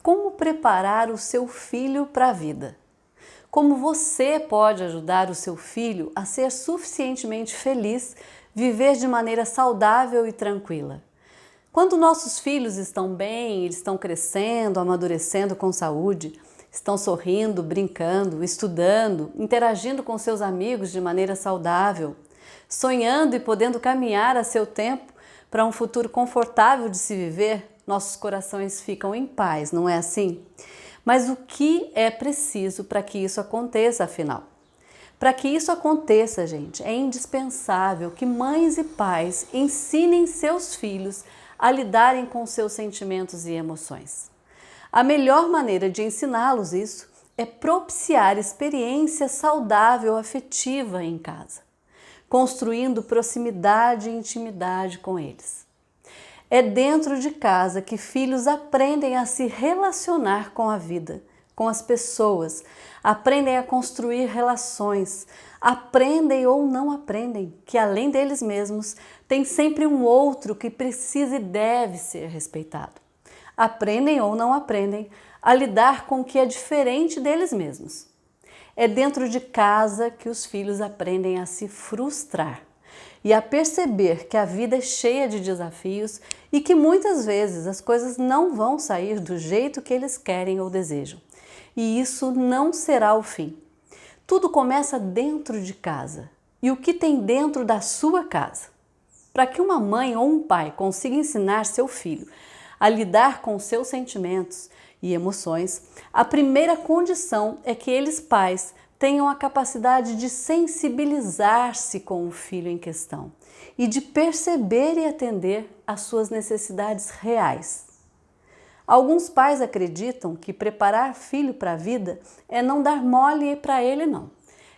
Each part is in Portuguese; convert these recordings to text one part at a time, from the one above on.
como preparar o seu filho para a vida. Como você pode ajudar o seu filho a ser suficientemente feliz, viver de maneira saudável e tranquila. Quando nossos filhos estão bem, eles estão crescendo, amadurecendo com saúde, estão sorrindo, brincando, estudando, interagindo com seus amigos de maneira saudável, sonhando e podendo caminhar a seu tempo para um futuro confortável de se viver, nossos corações ficam em paz, não é assim? Mas o que é preciso para que isso aconteça, afinal? Para que isso aconteça, gente, é indispensável que mães e pais ensinem seus filhos a lidarem com seus sentimentos e emoções. A melhor maneira de ensiná-los isso é propiciar experiência saudável afetiva em casa, construindo proximidade e intimidade com eles. É dentro de casa que filhos aprendem a se relacionar com a vida, com as pessoas, aprendem a construir relações, aprendem ou não aprendem que além deles mesmos, tem sempre um outro que precisa e deve ser respeitado. Aprendem ou não aprendem a lidar com o que é diferente deles mesmos. É dentro de casa que os filhos aprendem a se frustrar e a perceber que a vida é cheia de desafios e que muitas vezes as coisas não vão sair do jeito que eles querem ou desejam. E isso não será o fim. Tudo começa dentro de casa. E o que tem dentro da sua casa? Para que uma mãe ou um pai consiga ensinar seu filho a lidar com seus sentimentos e emoções, a primeira condição é que eles, pais, tenham a capacidade de sensibilizar-se com o filho em questão e de perceber e atender às suas necessidades reais. Alguns pais acreditam que preparar filho para a vida é não dar mole para ele, não.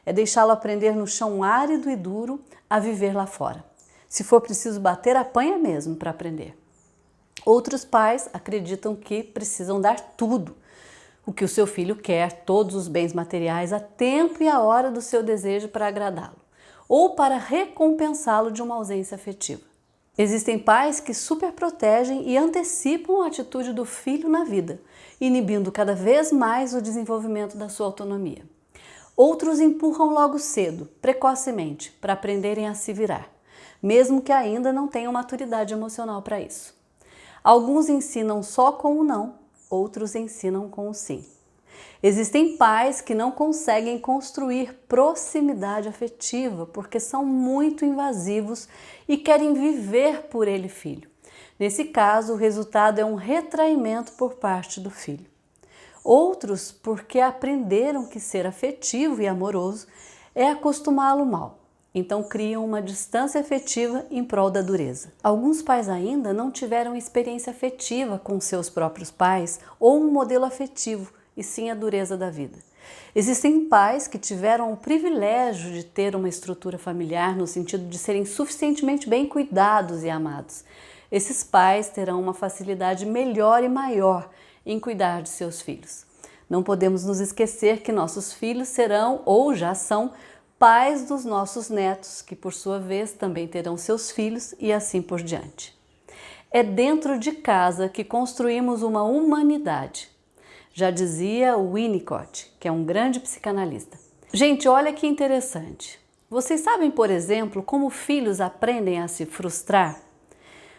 É deixá-lo aprender no chão árido e duro a viver lá fora. Se for preciso bater, apanha mesmo para aprender. Outros pais acreditam que precisam dar tudo o que o seu filho quer, todos os bens materiais, a tempo e a hora do seu desejo para agradá-lo, ou para recompensá-lo de uma ausência afetiva. Existem pais que superprotegem e antecipam a atitude do filho na vida, inibindo cada vez mais o desenvolvimento da sua autonomia. Outros empurram logo cedo, precocemente, para aprenderem a se virar, mesmo que ainda não tenham maturidade emocional para isso. Alguns ensinam só com o não, outros ensinam com o sim. Existem pais que não conseguem construir proximidade afetiva porque são muito invasivos e querem viver por ele, filho. Nesse caso, o resultado é um retraimento por parte do filho. Outros porque aprenderam que ser afetivo e amoroso é acostumá-lo mal. Então criam uma distância afetiva em prol da dureza. Alguns pais ainda não tiveram experiência afetiva com seus próprios pais ou um modelo afetivo, e sim a dureza da vida. Existem pais que tiveram o privilégio de ter uma estrutura familiar no sentido de serem suficientemente bem cuidados e amados. Esses pais terão uma facilidade melhor e maior em cuidar de seus filhos. Não podemos nos esquecer que nossos filhos serão ou já são pais dos nossos netos, que por sua vez também terão seus filhos e assim por diante. É dentro de casa que construímos uma humanidade. Já dizia o Winnicott, que é um grande psicanalista. Gente, olha que interessante. Vocês sabem, por exemplo, como filhos aprendem a se frustrar?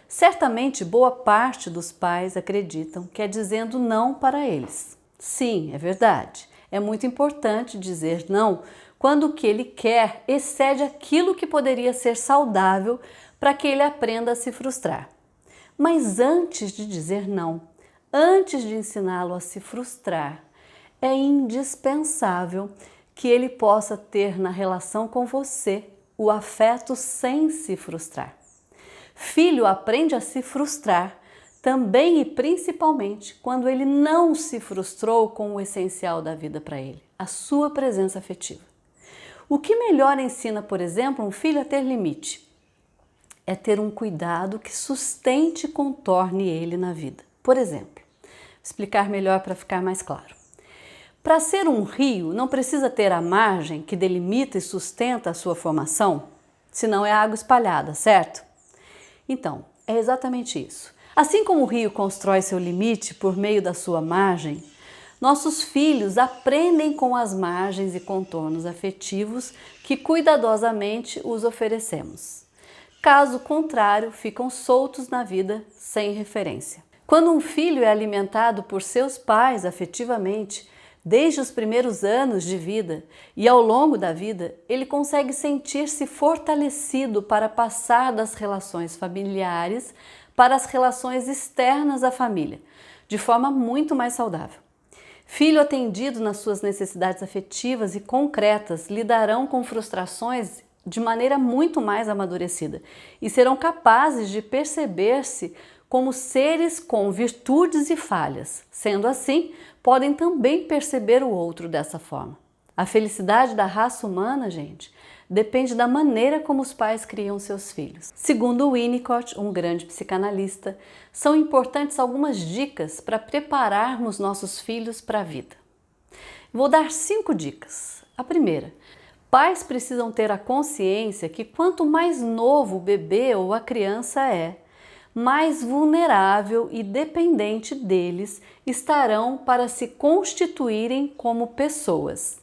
Certamente, boa parte dos pais acreditam que é dizendo não para eles. Sim, é verdade. É muito importante dizer não quando o que ele quer excede aquilo que poderia ser saudável para que ele aprenda a se frustrar. Mas antes de dizer não, antes de ensiná-lo a se frustrar, é indispensável que ele possa ter na relação com você o afeto sem se frustrar. Filho aprende a se frustrar também e principalmente quando ele não se frustrou com o essencial da vida para ele, a sua presença afetiva. O que melhor ensina, por exemplo, um filho a ter limite? É ter um cuidado que sustente e contorne ele na vida. Por exemplo, vou explicar melhor para ficar mais claro. Para ser um rio, não precisa ter a margem que delimita e sustenta a sua formação? Senão é água espalhada, certo? Então, é exatamente isso. Assim como o rio constrói seu limite por meio da sua margem, nossos filhos aprendem com as margens e contornos afetivos que cuidadosamente os oferecemos. Caso contrário, ficam soltos na vida sem referência. Quando um filho é alimentado por seus pais afetivamente, desde os primeiros anos de vida e ao longo da vida, ele consegue sentir-se fortalecido para passar das relações familiares para as relações externas à família, de forma muito mais saudável. Filho atendido nas suas necessidades afetivas e concretas lidarão com frustrações de maneira muito mais amadurecida e serão capazes de perceber-se como seres com virtudes e falhas. Sendo assim, podem também perceber o outro dessa forma. A felicidade da raça humana, gente, depende da maneira como os pais criam seus filhos. Segundo Winnicott, um grande psicanalista, são importantes algumas dicas para prepararmos nossos filhos para a vida. Vou dar 5 dicas. A primeira: pais precisam ter a consciência que quanto mais novo o bebê ou a criança é, mais vulnerável e dependente deles estarão para se constituírem como pessoas.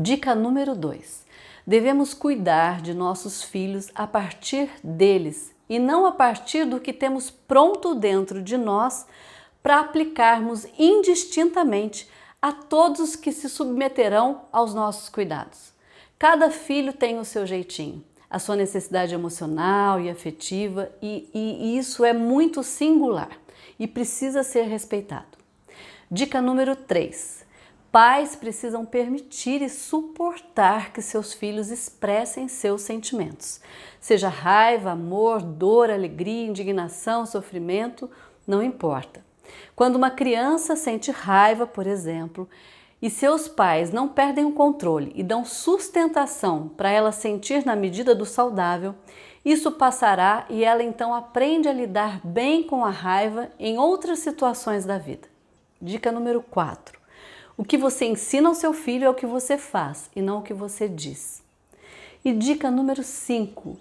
Dica número 2. Devemos cuidar de nossos filhos a partir deles e não a partir do que temos pronto dentro de nós para aplicarmos indistintamente a todos que se submeterão aos nossos cuidados. Cada filho tem o seu jeitinho, a sua necessidade emocional e afetiva, e isso é muito singular e precisa ser respeitado. Dica número 3. Pais precisam permitir e suportar que seus filhos expressem seus sentimentos. Seja raiva, amor, dor, alegria, indignação, sofrimento, não importa. Quando uma criança sente raiva, por exemplo, e seus pais não perdem o controle e dão sustentação para ela sentir na medida do saudável, isso passará e ela então aprende a lidar bem com a raiva em outras situações da vida. Dica número 4. O que você ensina ao seu filho é o que você faz e não o que você diz. E dica número 5.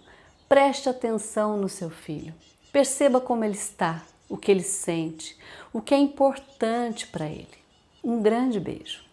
Preste atenção no seu filho. Perceba como ele está, o que ele sente, o que é importante para ele. Um grande beijo.